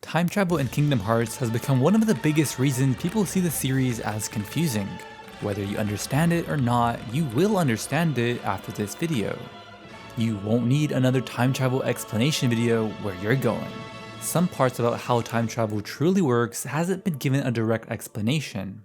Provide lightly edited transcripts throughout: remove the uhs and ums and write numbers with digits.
Time travel in Kingdom Hearts has become one of the biggest reasons people see the series as confusing. Whether you understand it or not, you will understand it after this video. You won't need another time travel explanation video where you're going. Some parts about how time travel truly works hasn't been given a direct explanation.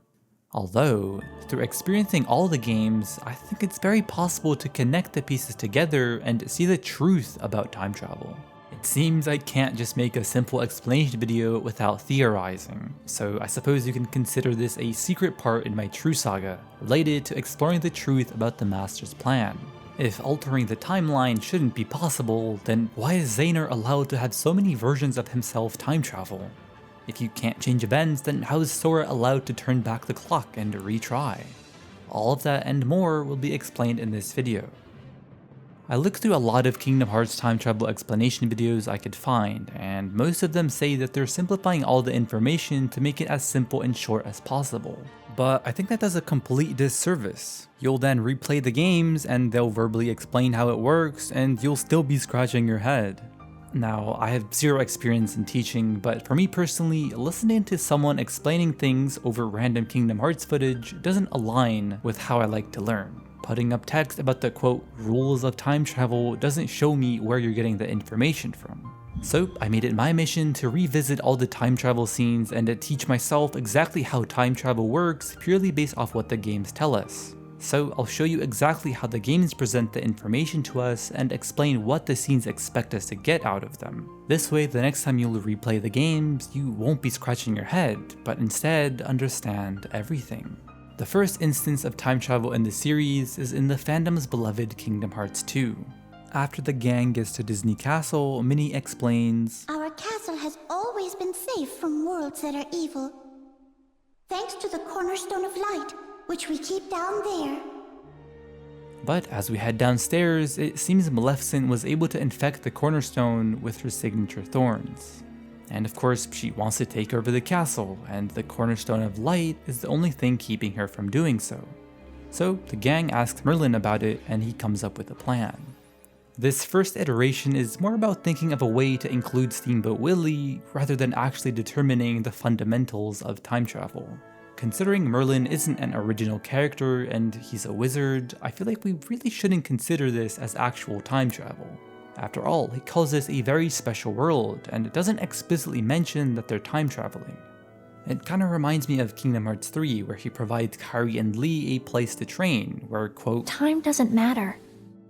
Although, through experiencing all the games, I think it's very possible to connect the pieces together and see the truth about time travel. It seems I can't just make a simple explanation video without theorizing, so I suppose you can consider this a secret part in my true saga, related to exploring the truth about the Master's plan. If altering the timeline shouldn't be possible, then why is Xehanort allowed to have so many versions of himself time travel? If you can't change events, then how is Sora allowed to turn back the clock and retry? All of that and more will be explained in this video. I looked through a lot of Kingdom Hearts time travel explanation videos I could find, and most of them say that they're simplifying all the information to make it as simple and short as possible. But I think that does a complete disservice. You'll then replay the games and they'll verbally explain how it works, and you'll still be scratching your head. Now, I have zero experience in teaching, but for me personally, listening to someone explaining things over random Kingdom Hearts footage doesn't align with how I like to learn. Putting up text about the quote rules of time travel doesn't show me where you're getting the information from. So I made it my mission to revisit all the time travel scenes and to teach myself exactly how time travel works purely based off what the games tell us. So I'll show you exactly how the games present the information to us and explain what the scenes expect us to get out of them. This way, the next time you'll replay the games, you won't be scratching your head, but instead understand everything. The first instance of time travel in the series is in the fandom's beloved Kingdom Hearts 2. After the gang gets to Disney Castle, Minnie explains, "Our castle has always been safe from worlds that are evil, thanks to the cornerstone of light, which we keep down there." But as we head downstairs, it seems Maleficent was able to infect the cornerstone with her signature thorns. And of course, she wants to take over the castle, and the cornerstone of light is the only thing keeping her from doing so. So the gang asks Merlin about it, and he comes up with a plan. This first iteration is more about thinking of a way to include Steamboat Willie, rather than actually determining the fundamentals of time travel. Considering Merlin isn't an original character and he's a wizard, I feel like we really shouldn't consider this as actual time travel. After all, he calls this a very special world, and it doesn't explicitly mention that they're time traveling. It kinda reminds me of Kingdom Hearts 3, where he provides Kairi and Lee a place to train, where quote, "Time doesn't matter."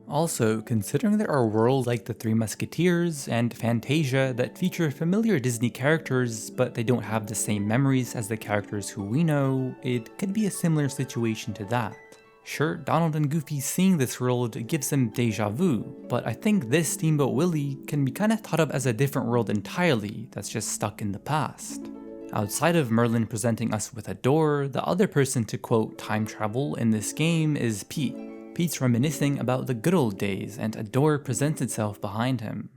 Also, considering there are worlds like the Three Musketeers and Fantasia that feature familiar Disney characters, but they don't have the same memories as the characters who we know, it could be a similar situation to that. Sure, Donald and Goofy seeing this world gives them deja vu, but I think this Steamboat Willie can be kinda thought of as a different world entirely that's just stuck in the past. Outside of Merlin presenting us with a door, the other person to quote time travel in this game is Pete. Pete's reminiscing about the good old days, and a door presents itself behind him.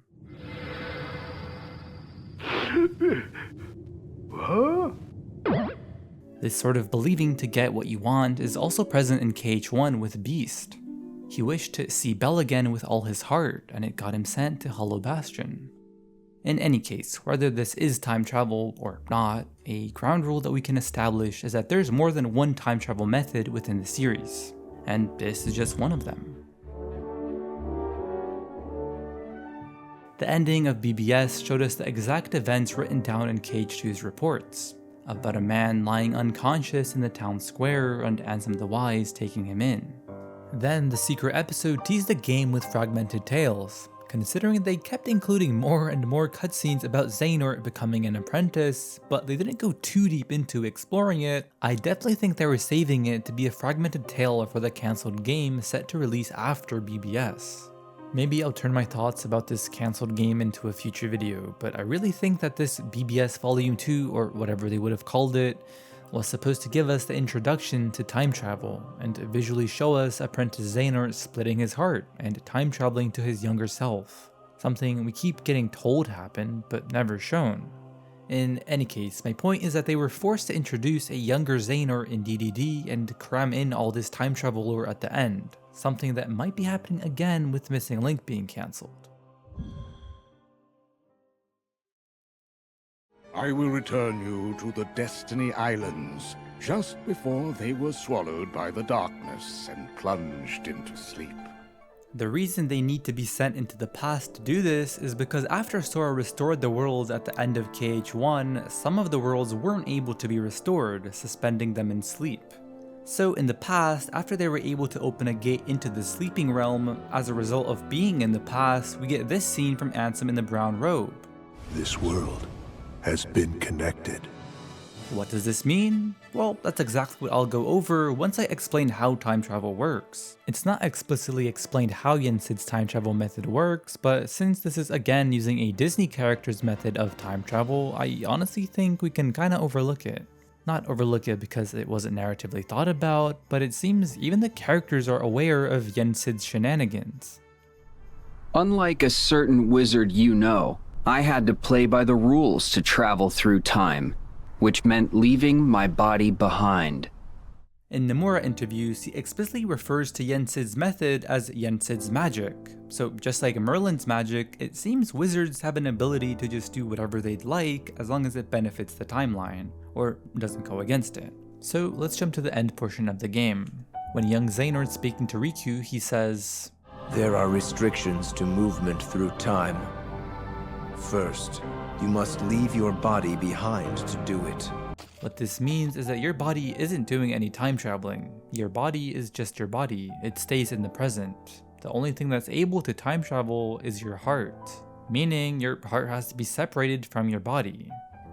Huh? This sort of believing to get what you want is also present in KH1 with Beast. He wished to see Belle again with all his heart, and it got him sent to Hollow Bastion. In any case, whether this is time travel or not, a ground rule that we can establish is that there's more than one time travel method within the series, and this is just one of them. The ending of BBS showed us the exact events written down in KH2's reports, about a man lying unconscious in the town square and Ansem the Wise taking him in. Then the secret episode teased the game with fragmented tales. Considering they kept including more and more cutscenes about Xehanort becoming an apprentice, but they didn't go too deep into exploring it, I definitely think they were saving it to be a fragmented tale for the cancelled game set to release after BBS. Maybe I'll turn my thoughts about this cancelled game into a future video, but I really think that this BBS Volume 2, or whatever they would have called it, was supposed to give us the introduction to time travel, and visually show us Apprentice Xehanort splitting his heart and time traveling to his younger self. Something we keep getting told happened, but never shown. In any case, my point is that they were forced to introduce a younger Xehanort in DDD and cram in all this time travel lore at the end, something that might be happening again with Missing Link being cancelled. I will return you to the Destiny Islands, just before they were swallowed by the darkness and plunged into sleep. The reason they need to be sent into the past to do this is because after Sora restored the worlds at the end of KH1, some of the worlds weren't able to be restored, suspending them in sleep. So in the past, after they were able to open a gate into the sleeping realm, as a result of being in the past, we get this scene from Ansem in the brown robe. This world has been connected. What does this mean? Well, that's exactly what I'll go over once I explain how time travel works. It's not explicitly explained how Yensid's time travel method works, but since this is again using a Disney character's method of time travel, I honestly think we can kinda overlook it. Not overlook it because it wasn't narratively thought about, but it seems even the characters are aware of Yensid's shenanigans. Unlike a certain wizard you know, I had to play by the rules to travel through time, which meant leaving my body behind. In Nomura interviews, he explicitly refers to Yensid's method as Yensid's magic. So just like Merlin's magic, it seems wizards have an ability to just do whatever they'd like as long as it benefits the timeline, or doesn't go against it. So let's jump to the end portion of the game. When young Xehanort's speaking to Riku, he says, "There are restrictions to movement through time. First, you must leave your body behind to do it." What this means is that your body isn't doing any time traveling. Your body is just your body. It stays in the present. The only thing that's able to time travel is your heart, meaning your heart has to be separated from your body.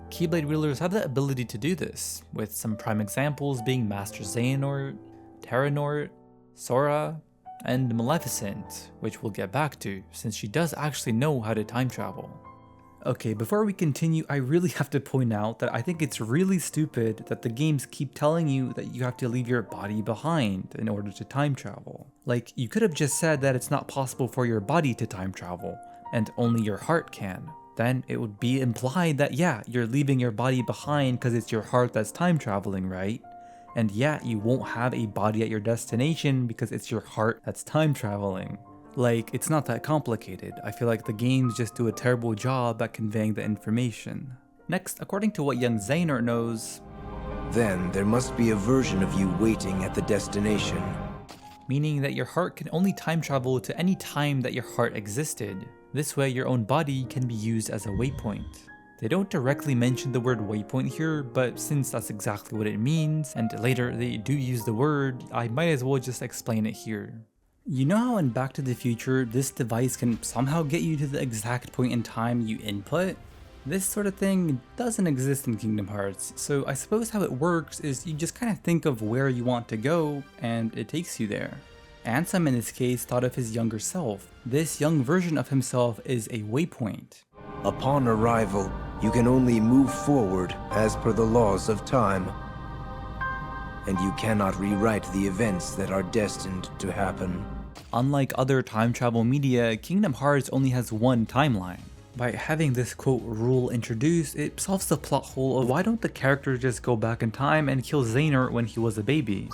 Keyblade wielders have the ability to do this, with some prime examples being Master Xehanort, Terranort, Sora, and Maleficent, which we'll get back to, since she does actually know how to time travel. Okay, before we continue, I really have to point out that I think it's really stupid that the games keep telling you that you have to leave your body behind in order to time travel. Like, you could have just said that it's not possible for your body to time travel, and only your heart can. Then it would be implied that yeah, you're leaving your body behind because it's your heart that's time traveling, right? And yeah, you won't have a body at your destination because it's your heart that's time traveling. Like, it's not that complicated. I feel like the games just do a terrible job at conveying the information. Next, according to what young Xehanort knows, Then there must be a version of you waiting at the destination. Meaning that your heart can only time travel to any time that your heart existed. This way your own body can be used as a waypoint. They don't directly mention the word waypoint here, but since that's exactly what it means, and later they do use the word, I might as well just explain it here. You know how in Back to the Future, this device can somehow get you to the exact point in time you input? This sort of thing doesn't exist in Kingdom Hearts, so I suppose how it works is you just kind of think of where you want to go, and it takes you there. Ansem in this case thought of his younger self. This young version of himself is a waypoint. Upon arrival, you can only move forward as per the laws of time. And you cannot rewrite the events that are destined to happen. Unlike other time travel media, Kingdom Hearts only has one timeline. By having this quote rule introduced, it solves the plot hole of why don't the characters just go back in time and kill Xehanort when he was a baby.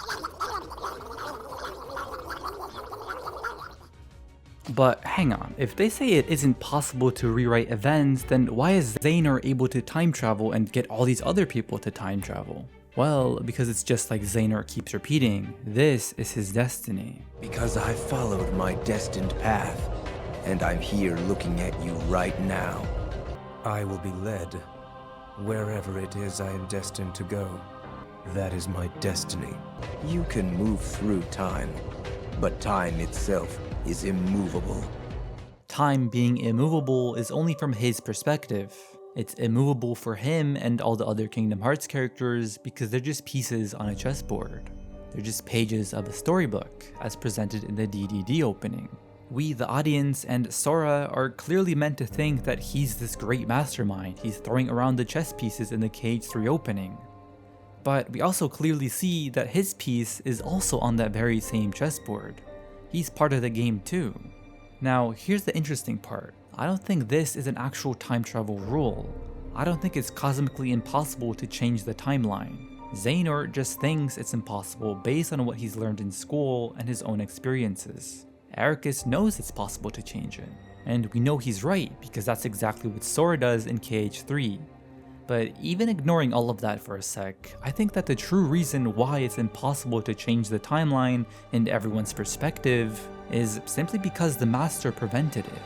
But hang on, if they say it isn't possible to rewrite events, then why is Xehanort able to time travel and get all these other people to time travel? Well, because it's just like Xehanort keeps repeating, this is his destiny. Because I followed my destined path, and I'm here looking at you right now. I will be led wherever it is I am destined to go. That is my destiny. You can move through time, but time itself is immovable. Time being immovable is only from his perspective. It's immovable for him and all the other Kingdom Hearts characters because they're just pieces on a chessboard. They're just pages of a storybook, as presented in the DDD opening. We, the audience, and Sora are clearly meant to think that he's this great mastermind. He's throwing around the chess pieces in the KH3 opening. But we also clearly see that his piece is also on that very same chessboard. He's part of the game too. Now, here's the interesting part. I don't think this is an actual time travel rule. I don't think it's cosmically impossible to change the timeline. Xehanort just thinks it's impossible based on what he's learned in school and his own experiences. Ericus knows it's possible to change it. And we know he's right because that's exactly what Sora does in KH3. But even ignoring all of that for a sec, I think that the true reason why it's impossible to change the timeline in everyone's perspective is simply because the Master prevented it.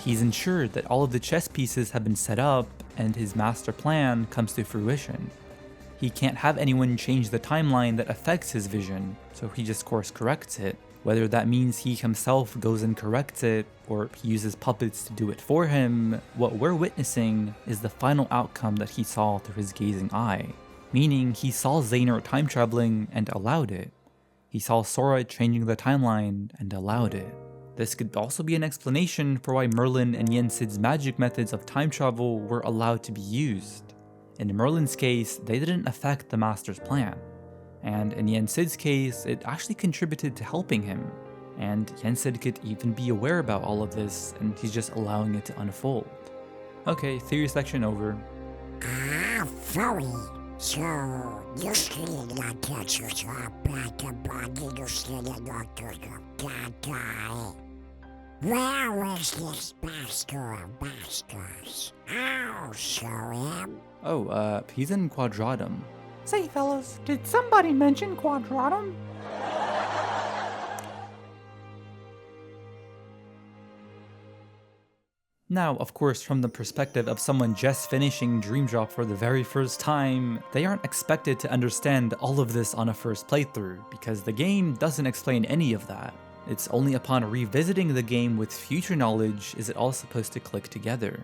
He's ensured that all of the chess pieces have been set up and his master plan comes to fruition. He can't have anyone change the timeline that affects his vision, so he just course corrects it. Whether that means he himself goes and corrects it, or he uses puppets to do it for him, what we're witnessing is the final outcome that he saw through his gazing eye. Meaning, he saw Xehanort time traveling and allowed it. He saw Sora changing the timeline and allowed it. This could also be an explanation for why Merlin and Yen Sid's magic methods of time travel were allowed to be used. In Merlin's case, they didn't affect the Master's plan. And in Yen Sid's case, it actually contributed to helping him. And Yen Sid could even be aware about all of this, and he's just allowing it to unfold. Okay, theory section over. Sorry. So, you still not catch yourself back about you still not to die. Where is this master of masters? I'll show him. Oh, he's in Quadratum. Say, fellas, did somebody mention Quadratum? Now, of course, from the perspective of someone just finishing Dream Drop for the very first time, they aren't expected to understand all of this on a first playthrough, because the game doesn't explain any of that. It's only upon revisiting the game with future knowledge is it all supposed to click together.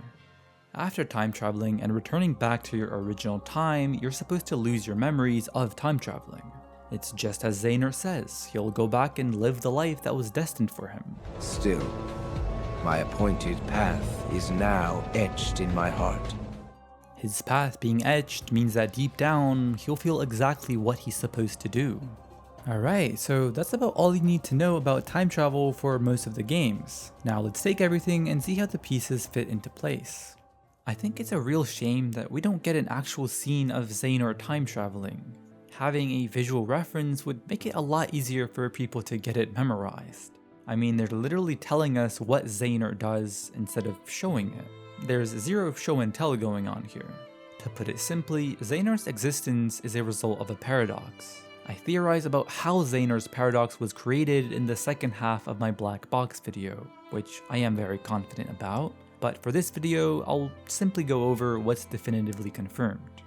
After time traveling and returning back to your original time, you're supposed to lose your memories of time traveling. It's just as Xehanort says, he'll go back and live the life that was destined for him. Still, my appointed path is now etched in my heart. His path being etched means that deep down, he'll feel exactly what he's supposed to do. Alright, so that's about all you need to know about time travel for most of the games. Now let's take everything and see how the pieces fit into place. I think it's a real shame that we don't get an actual scene of Xehanort time traveling. Having a visual reference would make it a lot easier for people to get it memorized. I mean, they're literally telling us what Xehanort does instead of showing it. There's zero show and tell going on here. To put it simply, Xehanort's existence is a result of a paradox. I theorize about how Xehanort's paradox was created in the second half of my black box video, which I am very confident about, but for this video, I'll simply go over what's definitively confirmed.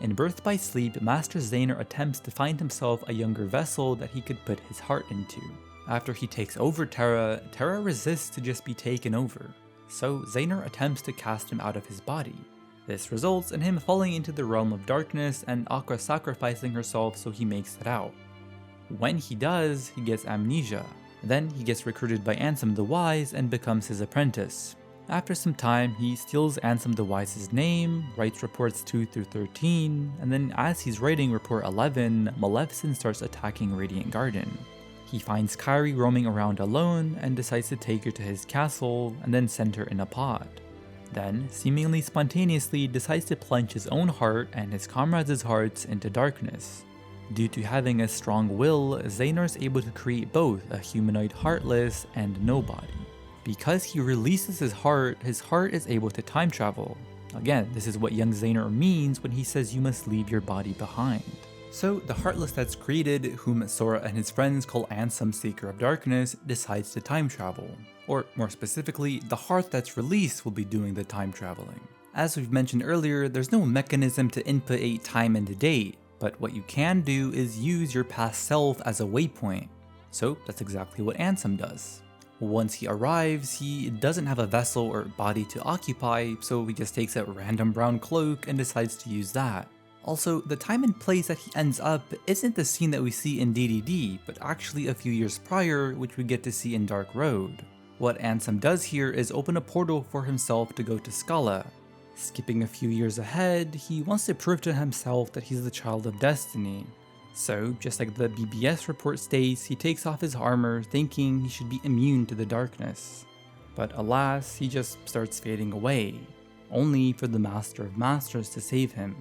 In Birth by Sleep, Master Xehanort attempts to find himself a younger vessel that he could put his heart into. After he takes over Terra, Terra resists to just be taken over, so Xehanort attempts to cast him out of his body. This results in him falling into the realm of darkness and Aqua sacrificing herself so he makes it out. When he does, he gets amnesia. Then he gets recruited by Ansem the Wise and becomes his apprentice. After some time, he steals Ansem the Wise's name, writes reports 2 through 13, and then as he's writing report 11, Maleficent starts attacking Radiant Garden. He finds Kairi roaming around alone and decides to take her to his castle and then send her in a pod. Then, seemingly spontaneously, decides to plunge his own heart and his comrades' hearts into darkness. Due to having a strong will, Xehanort is able to create both a humanoid heartless and nobody. Because he releases his heart is able to time travel. Again, this is what young Xehanort means when he says you must leave your body behind. So the Heartless that's created, whom Sora and his friends call Ansem Seeker of Darkness, decides to time travel. Or more specifically, the heart that's released will be doing the time traveling. As we've mentioned earlier, there's no mechanism to input a time and a date, but what you can do is use your past self as a waypoint. So that's exactly what Ansem does. Once he arrives, he doesn't have a vessel or body to occupy, so he just takes a random brown cloak and decides to use that. Also, the time and place that he ends up isn't the scene that we see in DDD, but actually a few years prior, which we get to see in Dark Road. What Ansem does here is open a portal for himself to go to Scala. Skipping a few years ahead, he wants to prove to himself that he's the child of destiny. So, just like the BBS report states, he takes off his armor thinking he should be immune to the darkness. But alas, he just starts fading away, only for the Master of Masters to save him.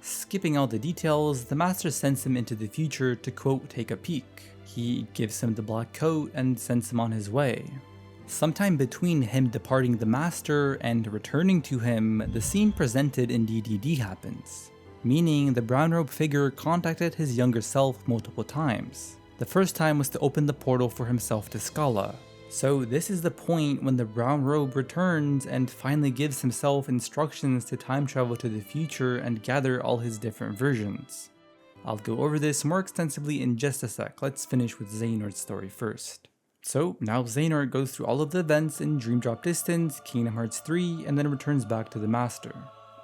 Skipping all the details, the Master sends him into the future to quote take a peek. He gives him the black coat and sends him on his way. Sometime between him departing the Master and returning to him, the scene presented in DDD happens, meaning the brown robe figure contacted his younger self multiple times. The first time was to open the portal for himself to Scala. So this is the point when the brown robe returns and finally gives himself instructions to time travel to the future and gather all his different versions. I'll go over this more extensively in just a sec. Let's finish with Xehanort's story first. So now Xehanort goes through all of the events in Dream Drop Distance, Kingdom Hearts 3, and then returns back to the Master.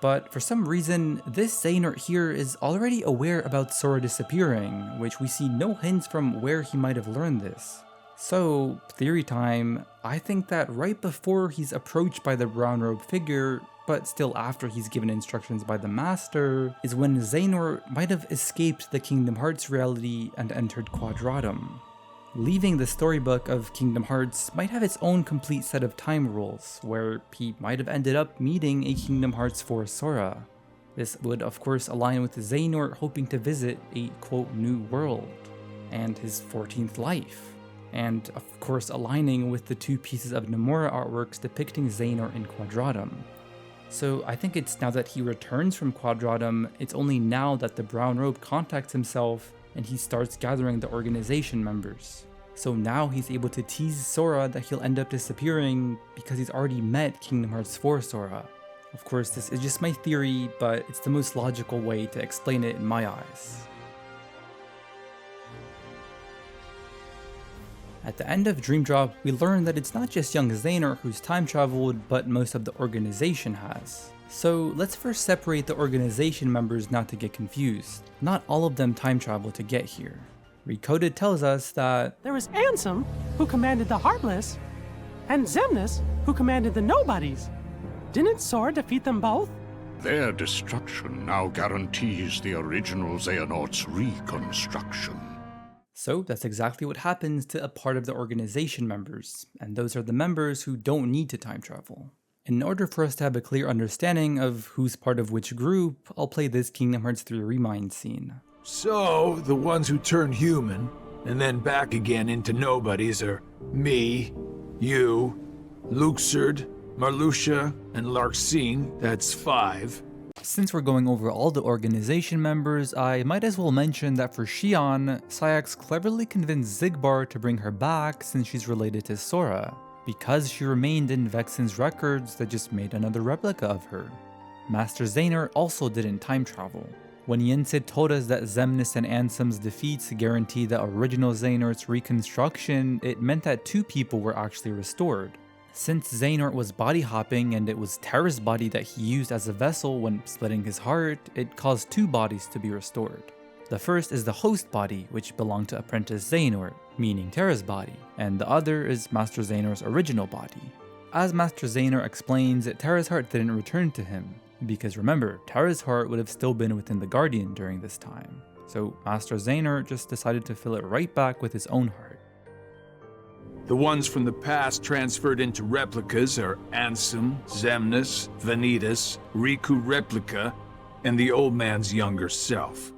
But for some reason, this Xehanort here is already aware about Sora disappearing, which we see no hints from where he might have learned this. So, theory time, I think that right before he's approached by the brown robe figure, but still after he's given instructions by the Master, is when Xehanort might have escaped the Kingdom Hearts reality and entered Quadratum. Leaving the storybook of Kingdom Hearts might have its own complete set of time rules, where he might have ended up meeting a Kingdom Hearts 4 Sora. This would of course align with Xehanort hoping to visit a quote new world, and his 14th life, and of course aligning with the two pieces of Nomura artworks depicting Xehanort in Quadratum. So I think it's now that he returns from Quadratum, it's only now that the brown robe contacts himself and he starts gathering the organization members. So now he's able to tease Sora that he'll end up disappearing because he's already met Kingdom Hearts 4 Sora. Of course, this is just my theory, but it's the most logical way to explain it in my eyes. At the end of Dream Drop, we learn that it's not just young Xehanort who's time traveled, but most of the organization has. So let's first separate the organization members not to get confused. Not all of them time travel to get here. Recoded tells us that There was Ansem, who commanded the Heartless, and Xemnas, who commanded the Nobodies. Didn't Sora defeat them both? Their destruction now guarantees the original Xehanort's reconstruction. So that's exactly what happens to a part of the organization members, and those are the members who don't need to time travel. In order for us to have a clear understanding of who's part of which group, I'll play this Kingdom Hearts 3 Remind scene. So, the ones who turn human, and then back again into nobodies are me, you, Luxord, Marluxia, and Larxene, that's 5. Since we're going over all the organization members, I might as well mention that for Xion, Sayax cleverly convinced Xigbar to bring her back since she's related to Sora, because she remained in Vexen's records that just made another replica of her. Master Xehanort also didn't time travel. When Yensid told us that Xemnas and Ansem's defeats guaranteed the original Xehanort's reconstruction, it meant that 2 people were actually restored. Since Xehanort was body hopping and it was Terra's body that he used as a vessel when splitting his heart, it caused 2 bodies to be restored. The first is the host body, which belonged to Apprentice Xehanort, meaning Terra's body, and the other is Master Xehanort's original body. As Master Xehanort explains, Terra's heart didn't return to him, because remember, Terra's heart would have still been within the Guardian during this time. So Master Xehanort just decided to fill it right back with his own heart. The ones from the past transferred into replicas are Ansem, Xemnas, Vanitas, Riku Replica, and the old man's younger self.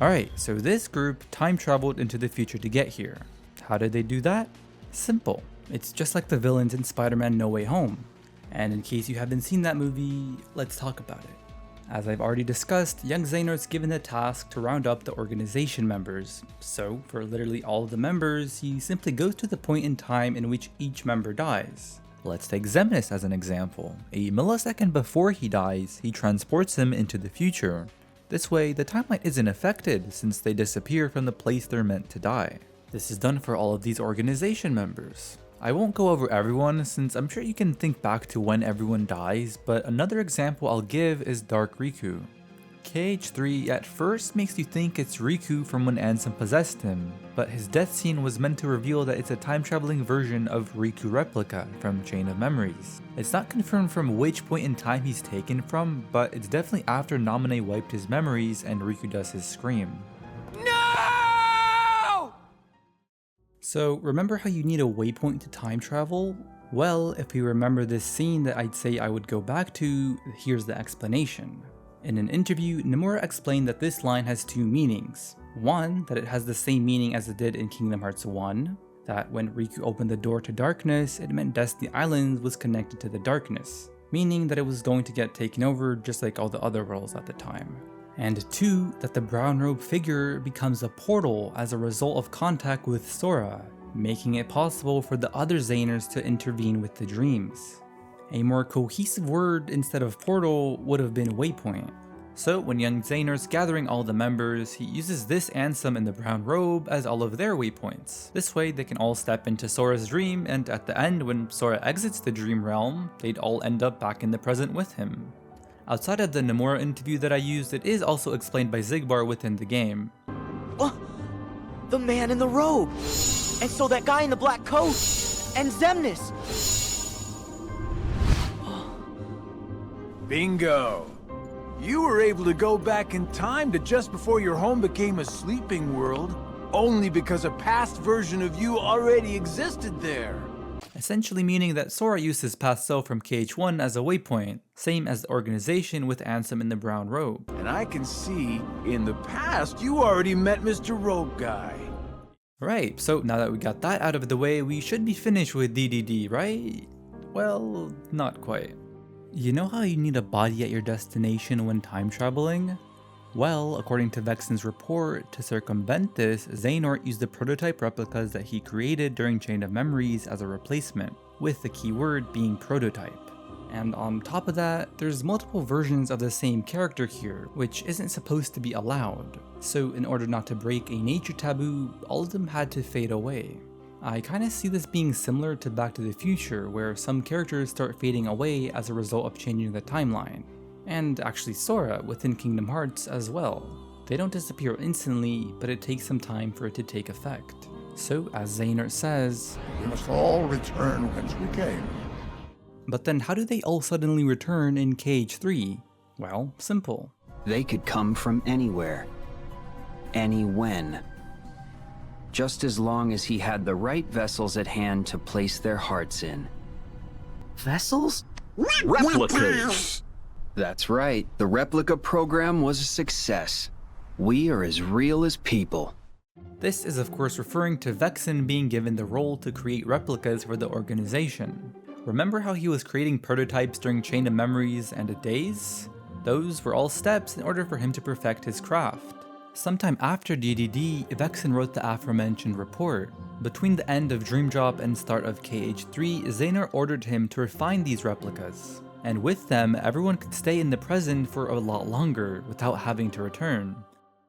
Alright, so this group time traveled into the future to get here. How did they do that? Simple. It's just like the villains in Spider-Man No Way Home. And in case you haven't seen that movie, let's talk about it. As I've already discussed, young Xehanort's given the task to round up the organization members. So, for literally all of the members, he simply goes to the point in time in which each member dies. Let's take Xemnas as an example. A millisecond before he dies, he transports him into the future. This way, the timeline isn't affected since they disappear from the place they're meant to die. This is done for all of these organization members. I won't go over everyone since I'm sure you can think back to when everyone dies, but another example I'll give is Dark Riku. KH3 at first makes you think it's Riku from when Ansem possessed him, but his death scene was meant to reveal that it's a time-traveling version of Riku Replica from Chain of Memories. It's not confirmed from which point in time he's taken from, but it's definitely after Naminé wiped his memories and Riku does his scream. No! So remember how you need a waypoint to time travel? Well, if we remember this scene that I'd say I would go back to, here's the explanation. In an interview, Nomura explained that this line has 2 meanings. One, that it has the same meaning as it did in Kingdom Hearts 1. that when Riku opened the door to darkness, it meant Destiny Islands was connected to the darkness, meaning that it was going to get taken over just like all the other worlds at the time. And 2, that the brown robe figure becomes a portal as a result of contact with Sora, making it possible for the other Xehanorts to intervene with the dreams. A more cohesive word instead of portal would have been waypoint. So when young Xehanort's gathering all the members, he uses this Ansem in the brown robe as all of their waypoints. This way they can all step into Sora's dream, and at the end when Sora exits the dream realm, they'd all end up back in the present with him. Outside of the Nomura interview that I used, it is also explained by Xigbar within the game. The man in the robe! And so that guy in the black coat! And Xemnas! Bingo! You were able to go back in time to just before your home became a sleeping world, only because a past version of you already existed there. Essentially meaning that Sora used his past self from KH1 as a waypoint, same as the organization with Ansem in the brown robe. And I can see, in the past, you already met Mr. Robe Guy. Right, so now that we got that out of the way, we should be finished with DDD, right? Well, not quite. You know how you need a body at your destination when time traveling? Well, according to Vexen's report, to circumvent this, Xehanort used the prototype replicas that he created during Chain of Memories as a replacement, with the keyword being prototype. And on top of that, there's multiple versions of the same character here, which isn't supposed to be allowed. So in order not to break a nature taboo, all of them had to fade away. I kinda see this being similar to Back to the Future, where some characters start fading away as a result of changing the timeline. And actually Sora within Kingdom Hearts as well. They don't disappear instantly, but it takes some time for it to take effect. So as Xehanort says, "We must all return whence we came." But then how do they all suddenly return in KH3? Well, simple. They could come from anywhere. Any when. Just as long as he had the right vessels at hand to place their hearts in. Vessels? Replicas! That's right, the replica program was a success. We are as real as people. This is of course referring to Vexen being given the role to create replicas for the organization. Remember how he was creating prototypes during Chain of Memories and Days? Those were all steps in order for him to perfect his craft. Sometime after DDD, Vexen wrote the aforementioned report. Between the end of Dream Drop and start of KH3, Xehanort ordered him to refine these replicas. And with them, everyone could stay in the present for a lot longer without having to return.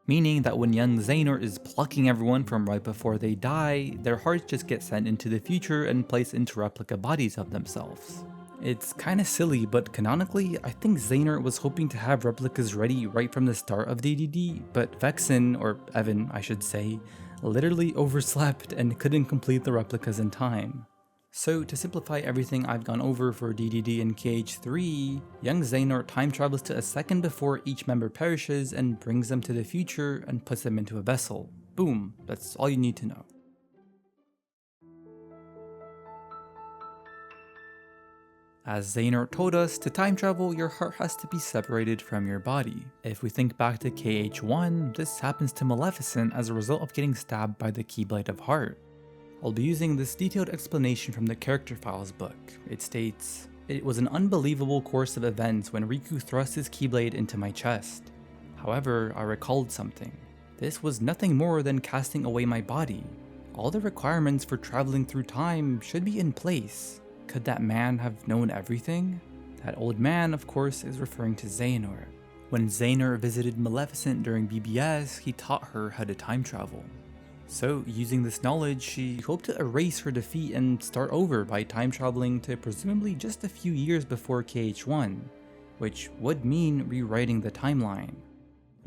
Meaning that when young Xehanort is plucking everyone from right before they die, their hearts just get sent into the future and placed into replica bodies of themselves. It's kinda silly, but canonically, I think Xehanort was hoping to have replicas ready right from the start of DDD, but Vexen, or Evan I should say, literally overslept and couldn't complete the replicas in time. So to simplify everything I've gone over for DDD and KH3, young Xehanort time travels to a second before each member perishes and brings them to the future and puts them into a vessel. Boom, that's all you need to know. As Xehanort told us, to time travel, your heart has to be separated from your body. If we think back to KH1, this happens to Maleficent as a result of getting stabbed by the Keyblade of Heart. I'll be using this detailed explanation from the Character Files book. It states, "It was an unbelievable course of events when Riku thrust his Keyblade into my chest. However, I recalled something. This was nothing more than casting away my body. All the requirements for traveling through time should be in place. Could that man have known everything?" That old man, of course, is referring to Xehanort. When Xehanort visited Maleficent during BBS, he taught her how to time travel. So, using this knowledge, she hoped to erase her defeat and start over by time traveling to presumably just a few years before KH1, which would mean rewriting the timeline.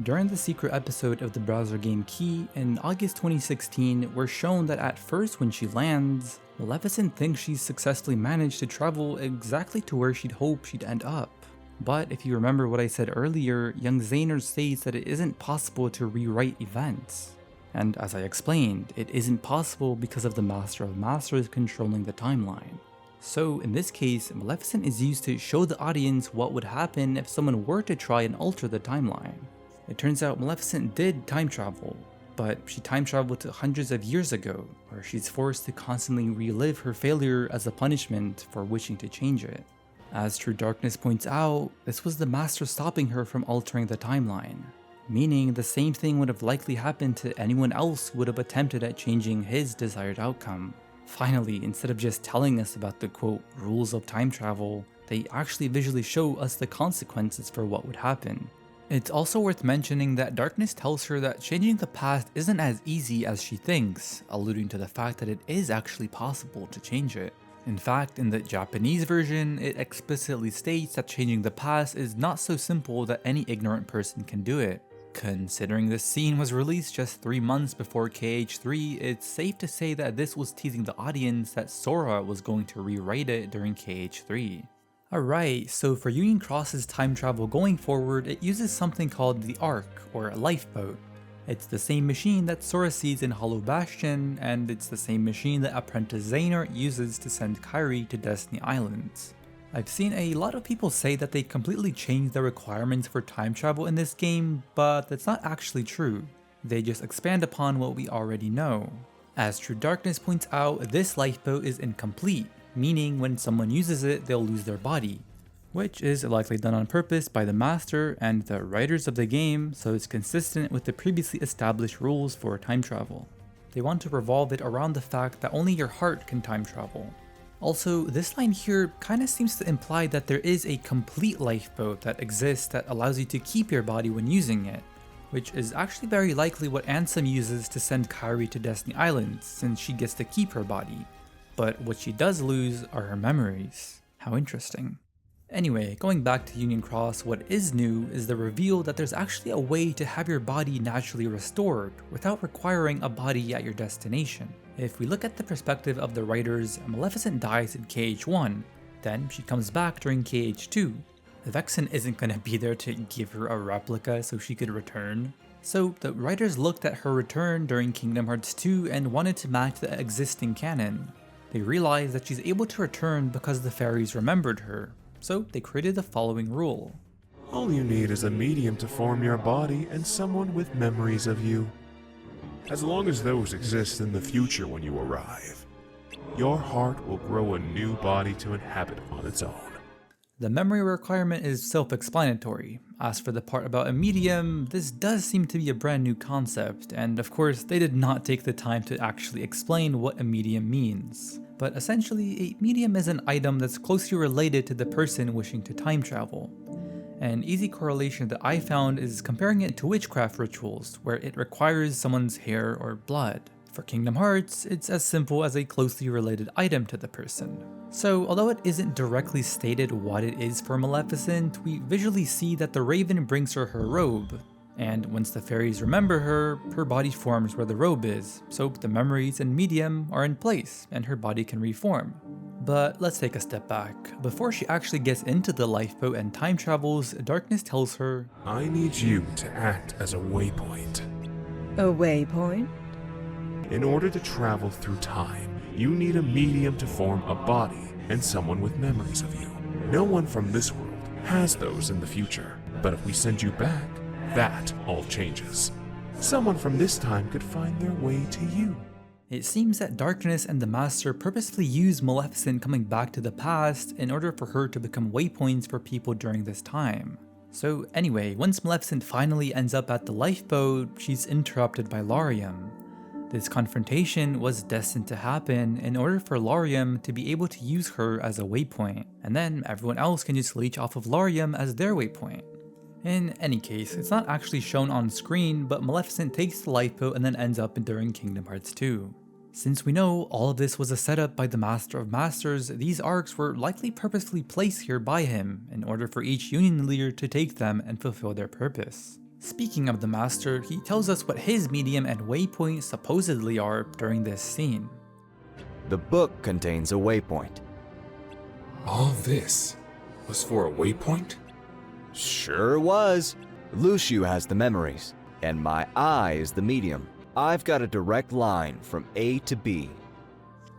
During the secret episode of the browser game Key in August 2016, we're shown that at first when she lands, Maleficent thinks she's successfully managed to travel exactly to where she'd hoped she'd end up. But if you remember what I said earlier, young Xehanort states that it isn't possible to rewrite events. And as I explained, it isn't possible because of the Master of Masters controlling the timeline. So in this case, Maleficent is used to show the audience what would happen if someone were to try and alter the timeline. It turns out Maleficent did time travel, but she time traveled to hundreds of years ago, where she's forced to constantly relive her failure as a punishment for wishing to change it. As True Darkness points out, this was the Master stopping her from altering the timeline, meaning the same thing would have likely happened to anyone else who would have attempted at changing his desired outcome. Finally, instead of just telling us about the quote rules of time travel, they actually visually show us the consequences for what would happen. It's also worth mentioning that Darkness tells her that changing the past isn't as easy as she thinks, alluding to the fact that it is actually possible to change it. In fact, in the Japanese version, it explicitly states that changing the past is not so simple that any ignorant person can do it. Considering this scene was released just 3 months before KH3, it's safe to say that this was teasing the audience that Sora was going to rewrite it during KH3. Alright, so for Union Cross's time travel going forward, it uses something called the Ark, or a lifeboat. It's the same machine that Sora sees in Hollow Bastion, and it's the same machine that apprentice Xehanort uses to send Kairi to Destiny Islands. I've seen a lot of people say that they completely changed the requirements for time travel in this game, but that's not actually true. They just expand upon what we already know. As True Darkness points out, this lifeboat is incomplete, meaning when someone uses it, they'll lose their body, which is likely done on purpose by the Master and the writers of the game, so it's consistent with the previously established rules for time travel. They want to revolve it around the fact that only your heart can time travel. Also, this line here kinda seems to imply that there is a complete lifeboat that exists that allows you to keep your body when using it, which is actually very likely what Ansem uses to send Kairi to Destiny Islands, since she gets to keep her body. But what she does lose are her memories. How interesting. Anyway, going back to Union Cross, what is new is the reveal that there's actually a way to have your body naturally restored without requiring a body at your destination. If we look at the perspective of the writers, Maleficent dies in KH1, then she comes back during KH2. Vexen isn't gonna be there to give her a replica so she could return. So the writers looked at her return during Kingdom Hearts 2 and wanted to match the existing canon. They realized that she's able to return because the fairies remembered her, so they created the following rule. All you need is a medium to form your body and someone with memories of you. As long as those exist in the future when you arrive, your heart will grow a new body to inhabit on its own. The memory requirement is self-explanatory. As for the part about a medium, this does seem to be a brand new concept, and of course they did not take the time to actually explain what a medium means. But essentially, a medium is an item that's closely related to the person wishing to time travel. An easy correlation that I found is comparing it to witchcraft rituals, where it requires someone's hair or blood. For Kingdom Hearts, it's as simple as a closely related item to the person. So, although it isn't directly stated what it is for Maleficent, we visually see that the raven brings her her robe, and once the fairies remember her, her body forms where the robe is, so the memories and medium are in place, and her body can reform. But let's take a step back. Before she actually gets into the lifeboat and time travels, Darkness tells her, I need you to act as a waypoint. A waypoint? In order to travel through time, you need a medium to form a body and someone with memories of you. No one from this world has those in the future, but if we send you back, that all changes. Someone from this time could find their way to you. It seems that Darkness and the Master purposefully use Maleficent coming back to the past in order for her to become waypoints for people during this time. So anyway, once Maleficent finally ends up at the lifeboat, she's interrupted by Lauriam. This confrontation was destined to happen in order for Lauriam to be able to use her as a waypoint, and then everyone else can just leech off of Lauriam as their waypoint. In any case, it's not actually shown on screen, but Maleficent takes the lifeboat and then ends up during Kingdom Hearts 2. Since we know all of this was a setup by the Master of Masters, these arcs were likely purposefully placed here by him in order for each Union leader to take them and fulfill their purpose. Speaking of the Master, he tells us what his medium and waypoint supposedly are during this scene. The book contains a waypoint. All this was for a waypoint? Sure was. Luciu has the memories, and my eye is the medium. I've got a direct line from A to B.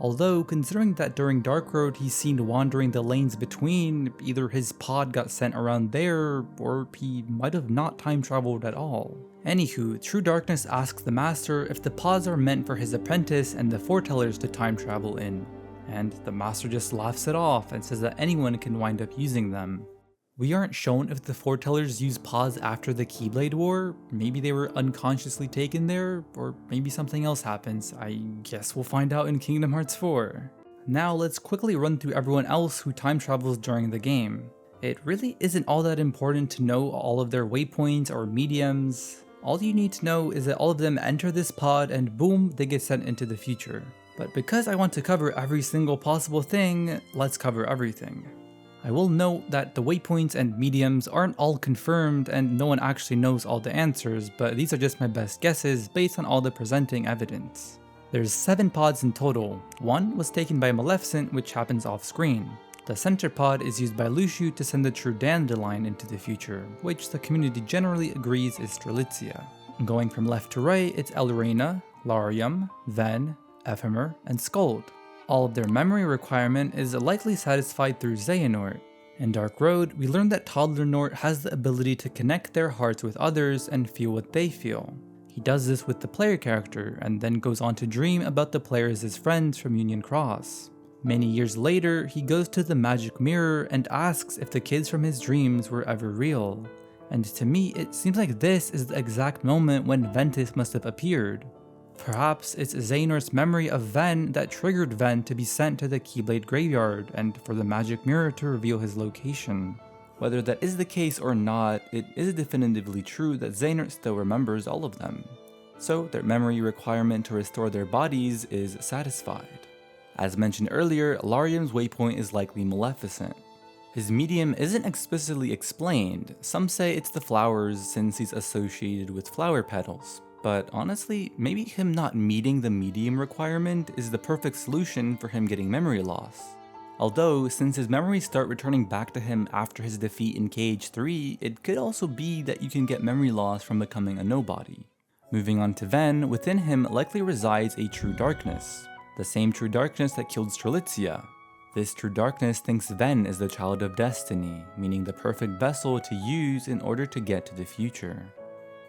Although, considering that during Dark Road he's seen wandering the lanes between, either his pod got sent around there, or he might have not time traveled at all. Anywho, True Darkness asks the Master if the pods are meant for his apprentice and the foretellers to time travel in, and the Master just laughs it off and says that anyone can wind up using them. We aren't shown if the foretellers use pods after the Keyblade War. Maybe they were unconsciously taken there, or maybe something else happens. I guess we'll find out in Kingdom Hearts 4. Now let's quickly run through everyone else who time travels during the game. It really isn't all that important to know all of their waypoints or mediums. All you need to know is that all of them enter this pod and boom, they get sent into the future. But because I want to cover every single possible thing, let's cover everything. I will note that the waypoints and mediums aren't all confirmed and no one actually knows all the answers, but these are just my best guesses based on all the presenting evidence. There's 7 pods in total. 1 was taken by Maleficent, which happens off screen. The center pod is used by Lucio to send the true Dandelion into the future, which the community generally agrees is Strelitzia. Going from left to right, it's Elrena, Larium, Ven, Ephemer, and Scold. All of their memory requirement is likely satisfied through Xehanort. In Dark Road, we learn that Toddler Nort has the ability to connect their hearts with others and feel what they feel. He does this with the player character, and then goes on to dream about the players as friends from Union Cross. Many years later, he goes to the magic mirror and asks if the kids from his dreams were ever real. And to me, it seems like this is the exact moment when Ventus must have appeared. Perhaps it's Xehanort's memory of Ven that triggered Ven to be sent to the Keyblade graveyard and for the magic mirror to reveal his location. Whether that is the case or not, it is definitively true that Xehanort still remembers all of them. So their memory requirement to restore their bodies is satisfied. As mentioned earlier, Larium's waypoint is likely Maleficent. His medium isn't explicitly explained. Some say it's the flowers since he's associated with flower petals. But honestly, maybe him not meeting the medium requirement is the perfect solution for him getting memory loss. Although, since his memories start returning back to him after his defeat in KH3, it could also be that you can get memory loss from becoming a nobody. Moving on to Ven, within him likely resides a True Darkness. The same True Darkness that killed Strelitzia. This True Darkness thinks Ven is the child of destiny, meaning the perfect vessel to use in order to get to the future.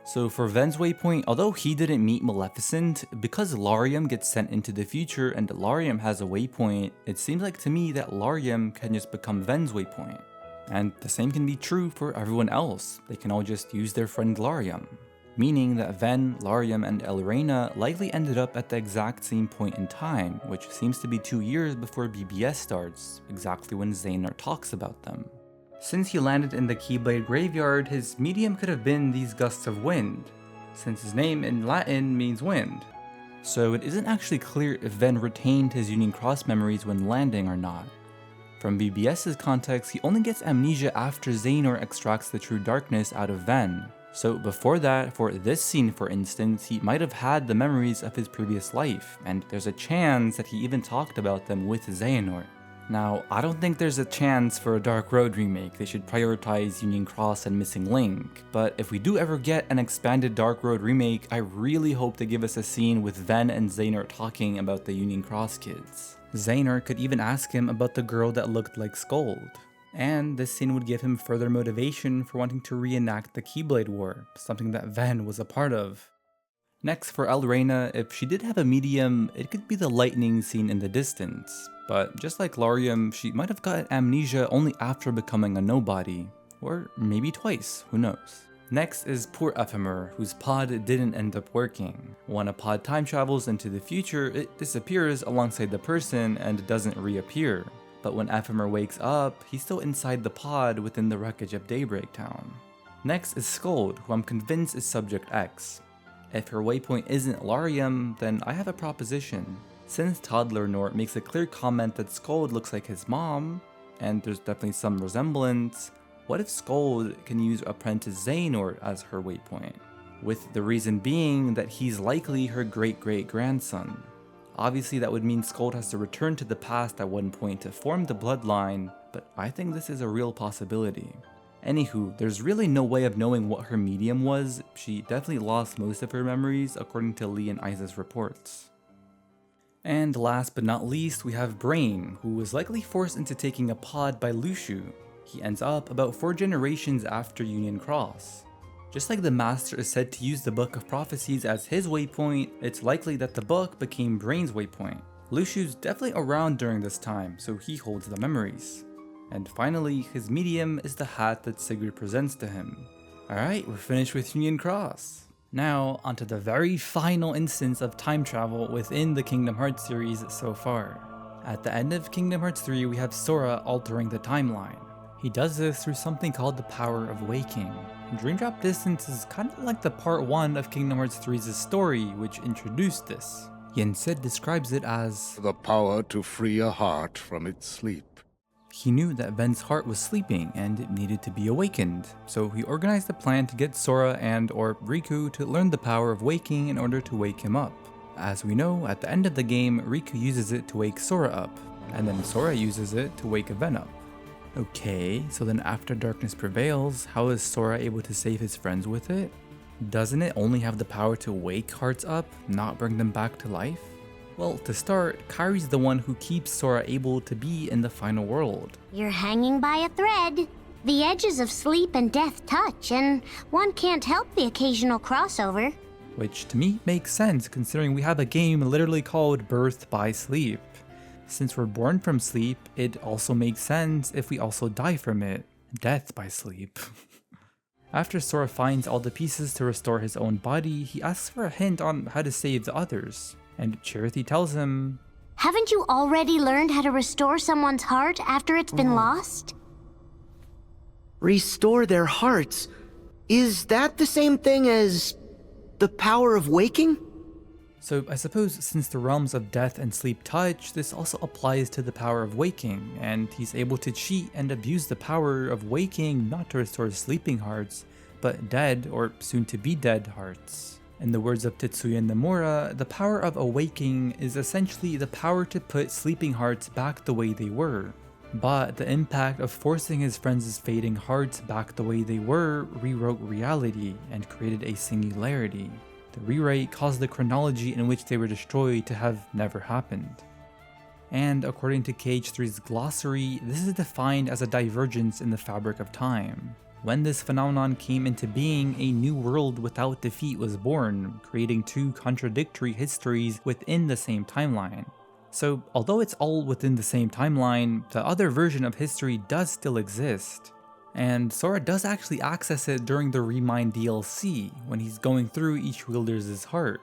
So for Ven's waypoint, although he didn't meet Maleficent, because Larium gets sent into the future and Larium has a waypoint, it seems like to me that Larium can just become Ven's waypoint. And the same can be true for everyone else, they can all just use their friend Larium. Meaning that Ven, Larium, and Elrena likely ended up at the exact same point in time, which seems to be 2 years before BBS starts, exactly when Xehanort talks about them. Since he landed in the Keyblade graveyard, his medium could have been these gusts of wind, since his name in Latin means wind. So it isn't actually clear if Ven retained his Union Cross memories when landing or not. From BBS's context, he only gets amnesia after Xehanort extracts the True Darkness out of Ven. So before that, for this scene for instance, he might have had the memories of his previous life, and there's a chance that he even talked about them with Xehanort. Now, I don't think there's a chance for a Dark Road remake. They should prioritize Union Cross and Missing Link, but if we do ever get an expanded Dark Road remake, I really hope they give us a scene with Ven and Xehanort talking about the Union Cross kids. Xehanort could even ask him about the girl that looked like Scold. And this scene would give him further motivation for wanting to reenact the Keyblade War, something that Ven was a part of. Next, for Elrena, if she did have a medium, it could be the lightning scene in the distance. But just like Larium, she might have gotten amnesia only after becoming a nobody. Or maybe twice, who knows. Next is poor Ephemer, whose pod didn't end up working. When a pod time travels into the future, it disappears alongside the person and doesn't reappear. But when Ephemer wakes up, he's still inside the pod within the wreckage of Daybreak Town. Next is Scold, who I'm convinced is Subject X. If her waypoint isn't Larium, then I have a proposition. Since Toddler Nort makes a clear comment that Scold looks like his mom, and there's definitely some resemblance, what if Scold can use apprentice Xehanort as her waypoint? With the reason being that he's likely her great-great-grandson. Obviously that would mean Scold has to return to the past at one point to form the bloodline, but I think this is a real possibility. Anywho, there's really no way of knowing what her medium was. She definitely lost most of her memories according to Lee and Isa's reports. And last but not least, we have Brain, who was likely forced into taking a pod by Lushu. He ends up about 4 generations after Union Cross. Just like the Master is said to use the Book of Prophecies as his waypoint, it's likely that the book became Brain's waypoint. Lushu's definitely around during this time, so he holds the memories. And finally, his medium is the hat that Sigurd presents to him. Alright, we're finished with Union Cross. Now, onto the very final instance of time travel within the Kingdom Hearts series so far. At the end of Kingdom Hearts 3, we have Sora altering the timeline. He does this through something called the Power of Waking. Dream Drop Distance is kind of like the part 1 of Kingdom Hearts 3's story, which introduced this. Yen Sid describes it as the power to free a heart from its sleep. He knew that Ven's heart was sleeping and it needed to be awakened, so he organized a plan to get Sora or Riku to learn the power of waking in order to wake him up. As we know, at the end of the game, Riku uses it to wake Sora up, and then Sora uses it to wake Ven up. Okay, so then after darkness prevails, how is Sora able to save his friends with it? Doesn't it only have the power to wake hearts up, not bring them back to life? Well, to start, Kairi's the one who keeps Sora able to be in the final world. You're hanging by a thread. The edges of sleep and death touch, and one can't help the occasional crossover. Which to me makes sense considering we have a game literally called Birth by Sleep. Since we're born from sleep, it also makes sense if we also die from it. Death by sleep. After Sora finds all the pieces to restore his own body, he asks for a hint on how to save the others. And Charity tells him, Haven't you already learned how to restore someone's heart after it's been lost? Restore their hearts? Is that the same thing as the power of waking? So I suppose since the realms of death and sleep touch, this also applies to the power of waking, and he's able to cheat and abuse the power of waking not to restore sleeping hearts, but dead or soon to be dead hearts. In the words of Tetsuya Nomura, the power of awaking is essentially the power to put sleeping hearts back the way they were. But the impact of forcing his friends' fading hearts back the way they were rewrote reality and created a singularity. The rewrite caused the chronology in which they were destroyed to have never happened. And according to KH3's glossary, this is defined as a divergence in the fabric of time. When this phenomenon came into being, a new world without defeat was born, creating 2 contradictory histories within the same timeline. So, although it's all within the same timeline, the other version of history does still exist. And Sora does actually access it during the Remind DLC, when he's going through each wielder's heart.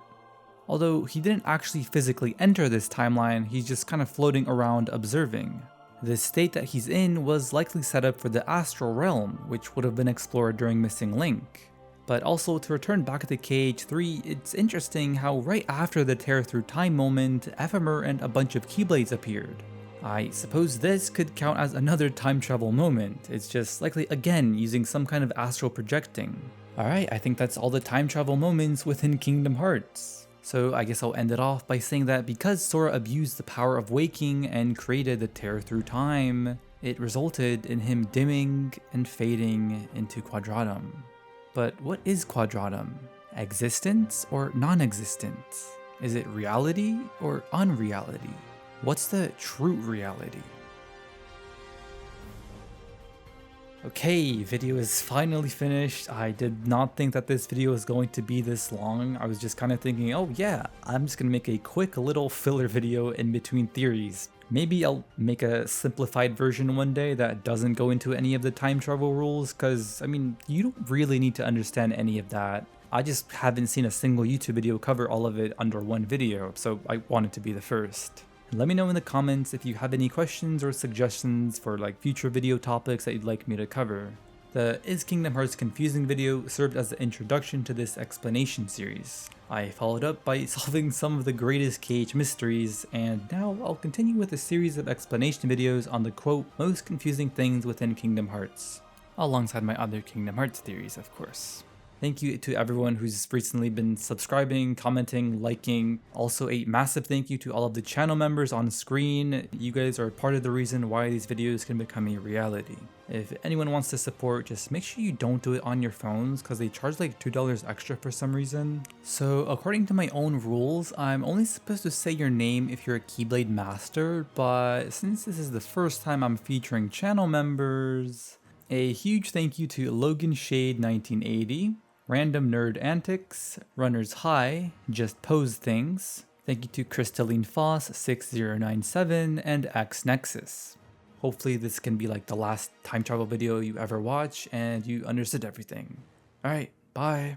Although he didn't actually physically enter this timeline, he's just kind of floating around observing. The state that he's in was likely set up for the Astral Realm, which would have been explored during Missing Link. But also, to return back to KH3, it's interesting how right after the Tear Through Time moment, Ephemer and a bunch of Keyblades appeared. I suppose this could count as another time travel moment, it's just likely again using some kind of astral projecting. Alright, I think that's all the time travel moments within Kingdom Hearts. So I guess I'll end it off by saying that because Sora abused the power of waking and created the Tear Through Time, it resulted in him dimming and fading into Quadratum. But what is Quadratum? Existence or non-existence? Is it reality or unreality? What's the true reality? Okay, video is finally finished. I did not think that this video was going to be this long. I was just kind of thinking, oh yeah, I'm just gonna make a quick little filler video in between theories. Maybe I'll make a simplified version one day that doesn't go into any of the time travel rules, because I mean, you don't really need to understand any of that. I just haven't seen a single YouTube video cover all of it under one video, so I wanted to be the first. Let me know in the comments if you have any questions or suggestions for like future video topics that you'd like me to cover. The Is Kingdom Hearts Confusing video served as the introduction to this explanation series. I followed up by solving some of the greatest KH mysteries, and now I'll continue with a series of explanation videos on the quote most confusing things within Kingdom Hearts, alongside my other Kingdom Hearts theories of course. Thank you to everyone who's recently been subscribing, commenting, liking. Also a massive thank you to all of the channel members on screen. You guys are part of the reason why these videos can become a reality. If anyone wants to support, just make sure you don't do it on your phones because they charge like $2 extra for some reason. So according to my own rules, I'm only supposed to say your name if you're a Keyblade master, but since this is the first time I'm featuring channel members, a huge thank you to Logan Shade 1980, RandomNerdAntics, Runners High, JustPoseThings. Thank you to Crystalline Foss 6097 and X Nexus. Hopefully this can be like the last time travel video you ever watch and you understood everything. Alright, bye.